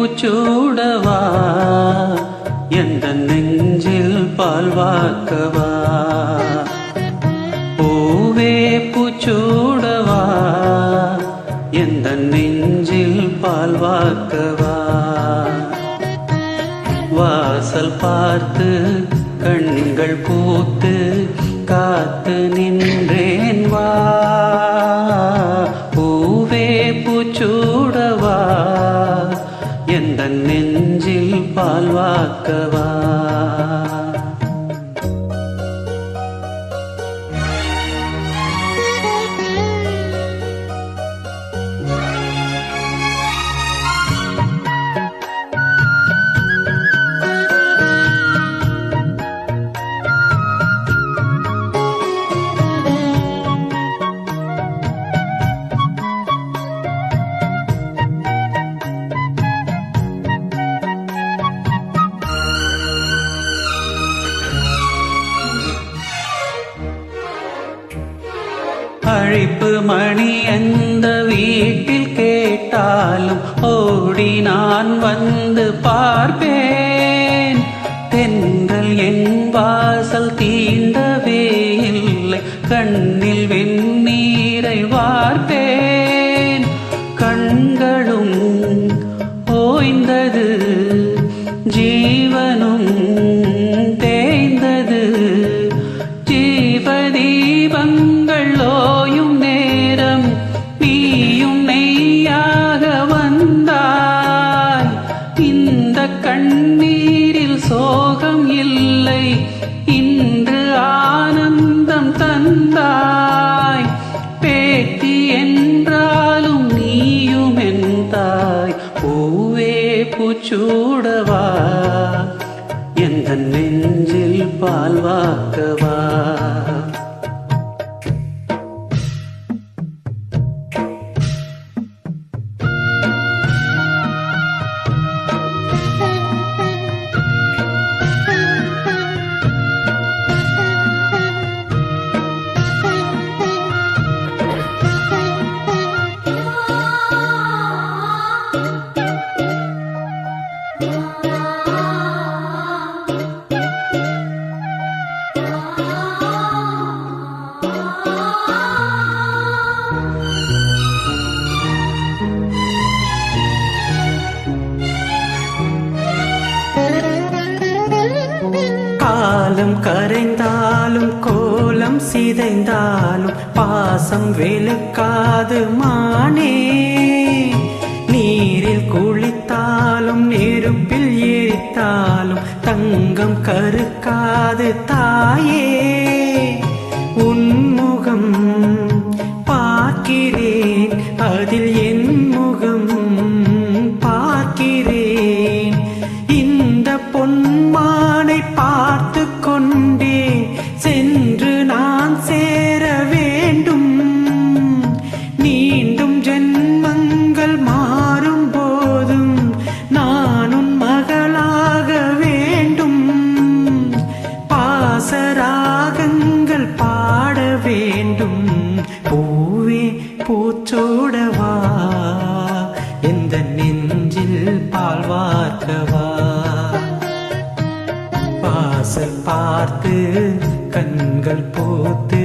பூச்சூடவா எந்த நெஞ்சில் பால் வார்க்கவா பூவே பூச்சூடவா எந்த நெஞ்சில் பால் வார்க்கவா வாசல் பார்த்து கண்கள் பூத்து காத்து நின்றேன் வா பூவே பூச்சூடவா எந்த நெஞ்சில் பால் வார்க்கவா அழைப்பு மணி எந்த வீட்டில் கேட்டாலும் ஓடி நான் வந்து பார்ப்பேன் தென்றல் என் வாசல் தீண்டவே இல்லை கண்ணில் வெந்நீரை வார்ப்பேன் கண்களும் ஓய்ந்தது ஜீவனும் தேய்ந்தது ஜீவதீபங்கள் ஓயும் நேரம் நீயும் நெய்யாக வந்தாய் இந்த கண்ணீரில் சோகம் இல்லை இன்று ஆனந்தம் தந்தாய் பேத்தி என்றாலும் நீயும் எந்தாய் பூவே பூச்சூடவா எந்த நெஞ்சில் பால் வார்க்கவா காலம் கரைந்தாலும் கோலம் சிதைந்தாலும் பாசம் வெளுக்காது மானே நீரில் குளித்தாலும் நெருப்பில் எரித்தாலும் தங்கம் கருக்காது தாயே உன்முகம் பார்க்கிறேன் அதில் என் முகம் பார்க்கிறேன் இந்த பொன்மானை பார்த்து கொண்டே சென்று நான் சேர வேண்டும் மீண்டும் ஜென்மங்கள் மாறும் போதும் நான் உன் மகளாக வேண்டும் பாசராகங்கள் பாட வேண்டும் பூவே பூச்சூடவா எந்த நெஞ்சில் பால் வார்க்கவா வாசல் பார்த்து கண்கள் பூத்து